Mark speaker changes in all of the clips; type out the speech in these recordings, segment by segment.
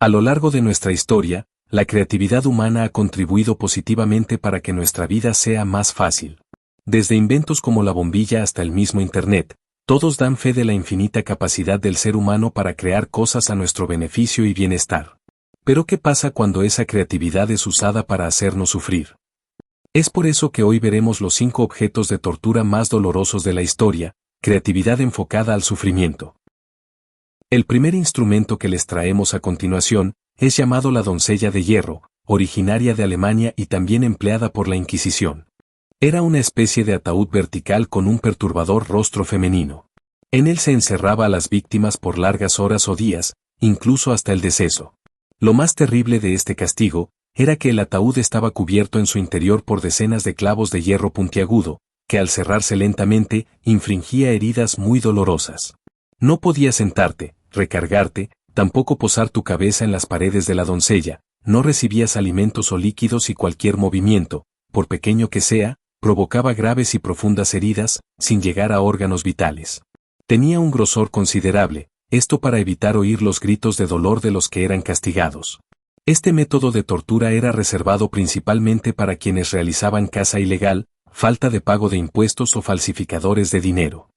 Speaker 1: A lo largo de nuestra historia, la creatividad humana ha contribuido positivamente para que nuestra vida sea más fácil. Desde inventos como la bombilla hasta el mismo Internet, todos dan fe de la infinita capacidad del ser humano para crear cosas a nuestro beneficio y bienestar. Pero ¿qué pasa cuando esa creatividad es usada para hacernos sufrir? Es por eso que hoy veremos los 5 objetos de tortura más dolorosos de la historia, creatividad enfocada al sufrimiento. El primer instrumento que les traemos a continuación es llamado la doncella de hierro, originaria de Alemania y también empleada por la Inquisición. Era una especie de ataúd vertical con un perturbador rostro femenino. En él se encerraba a las víctimas por largas horas o días, incluso hasta el deceso. Lo más terrible de este castigo era que el ataúd estaba cubierto en su interior por decenas de clavos de hierro puntiagudo, que al cerrarse lentamente, infringía heridas muy dolorosas. No podías sentarte, recargarte, tampoco posar tu cabeza en las paredes de la doncella, no recibías alimentos o líquidos y cualquier movimiento, por pequeño que sea, provocaba graves y profundas heridas, sin llegar a órganos vitales. Tenía un grosor considerable, esto para evitar oír los gritos de dolor de los que eran castigados. Este método de tortura era reservado principalmente para quienes realizaban caza ilegal, falta de pago de impuestos o falsificadores de dinero.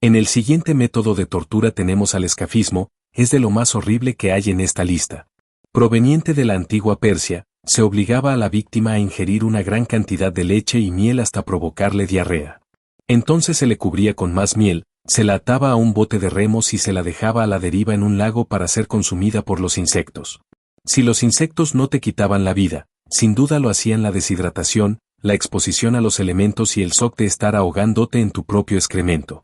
Speaker 1: En el siguiente método de tortura tenemos al escafismo, es de lo más horrible que hay en esta lista. Proveniente de la antigua Persia, se obligaba a la víctima a ingerir una gran cantidad de leche y miel hasta provocarle diarrea. Entonces se le cubría con más miel, se la ataba a un bote de remos y se la dejaba a la deriva en un lago para ser consumida por los insectos. Si los insectos no te quitaban la vida, sin duda lo hacían la deshidratación, la exposición a los elementos y el shock de estar ahogándote en tu propio excremento.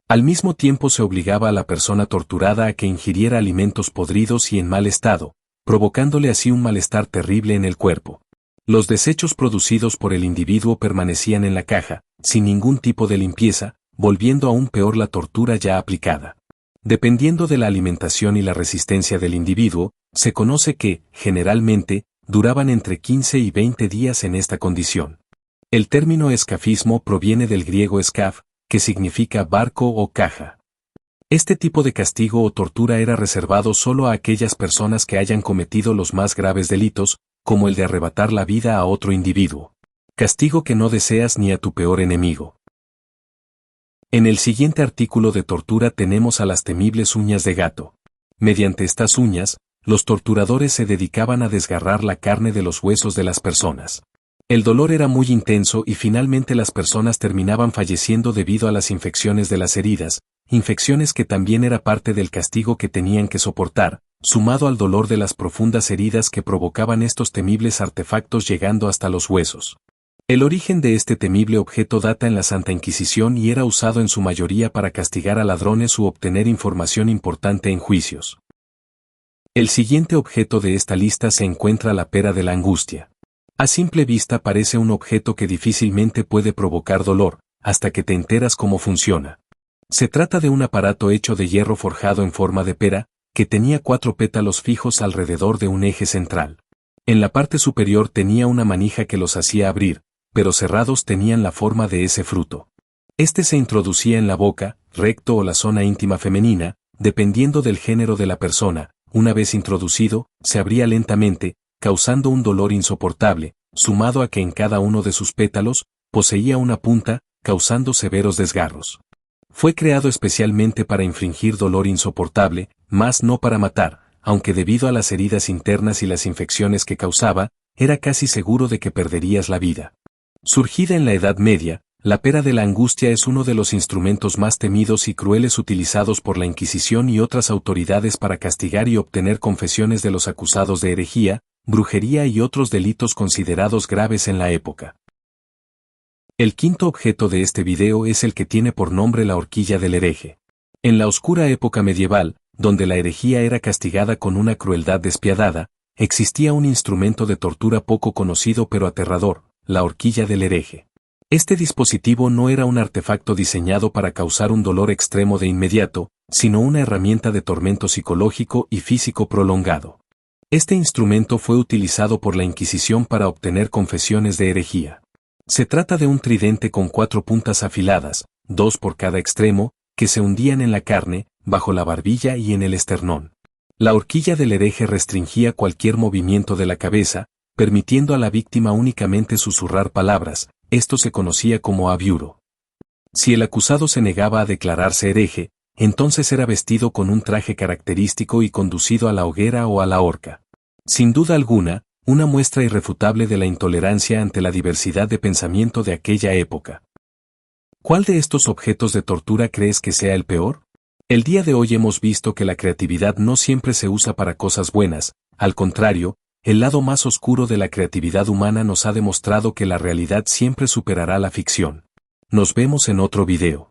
Speaker 1: Al mismo tiempo se obligaba a la persona torturada a que ingiriera alimentos podridos y en mal estado, provocándole así un malestar terrible en el cuerpo. Los desechos producidos por el individuo permanecían en la caja, sin ningún tipo de limpieza, volviendo aún peor la tortura ya aplicada. Dependiendo de la alimentación y la resistencia del individuo, se conoce que, generalmente, duraban entre 15 y 20 días en esta condición. El término escafismo proviene del griego escaf, que significa barco o caja. Este tipo de castigo o tortura era reservado solo a aquellas personas que hayan cometido los más graves delitos, como el de arrebatar la vida a otro individuo. Castigo que no deseas ni a tu peor enemigo. En el siguiente artículo de tortura tenemos a las temibles uñas de gato. Mediante estas uñas, los torturadores se dedicaban a desgarrar la carne de los huesos de las personas. El dolor era muy intenso y finalmente las personas terminaban falleciendo debido a las infecciones de las heridas, infecciones que también era parte del castigo que tenían que soportar, sumado al dolor de las profundas heridas que provocaban estos temibles artefactos llegando hasta los huesos. El origen de este temible objeto data en la Santa Inquisición y era usado en su mayoría para castigar a ladrones u obtener información importante en juicios. El siguiente objeto de esta lista se encuentra la pera de la angustia. A simple vista parece un objeto que difícilmente puede provocar dolor, hasta que te enteras cómo funciona. Se trata de un aparato hecho de hierro forjado en forma de pera, que tenía 4 pétalos fijos alrededor de un eje central. En la parte superior tenía una manija que los hacía abrir, pero cerrados tenían la forma de ese fruto. Este se introducía en la boca, recto o la zona íntima femenina, dependiendo del género de la persona. Una vez introducido, se abría lentamente, causando un dolor insoportable, sumado a que en cada uno de sus pétalos, poseía una punta, causando severos desgarros. Fue creado especialmente para infligir dolor insoportable, mas no para matar, aunque debido a las heridas internas y las infecciones que causaba, era casi seguro de que perderías la vida. Surgida en la Edad Media, la pera de la angustia es uno de los instrumentos más temidos y crueles utilizados por la Inquisición y otras autoridades para castigar y obtener confesiones de los acusados de herejía, brujería y otros delitos considerados graves en la época. El quinto objeto de este video es el que tiene por nombre la horquilla del hereje. En la oscura época medieval, donde la herejía era castigada con una crueldad despiadada, existía un instrumento de tortura poco conocido pero aterrador, la horquilla del hereje. Este dispositivo no era un artefacto diseñado para causar un dolor extremo de inmediato, sino una herramienta de tormento psicológico y físico prolongado. Este instrumento fue utilizado por la Inquisición para obtener confesiones de herejía. Se trata de un tridente con 4 puntas afiladas, 2 por cada extremo, que se hundían en la carne, bajo la barbilla y en el esternón. La horquilla del hereje restringía cualquier movimiento de la cabeza, permitiendo a la víctima únicamente susurrar palabras. Esto se conocía como abiuro. Si el acusado se negaba a declararse hereje, entonces era vestido con un traje característico y conducido a la hoguera o a la horca. Sin duda alguna, una muestra irrefutable de la intolerancia ante la diversidad de pensamiento de aquella época. ¿Cuál de estos objetos de tortura crees que sea el peor? El día de hoy hemos visto que la creatividad no siempre se usa para cosas buenas, al contrario, el lado más oscuro de la creatividad humana nos ha demostrado que la realidad siempre superará la ficción. Nos vemos en otro video.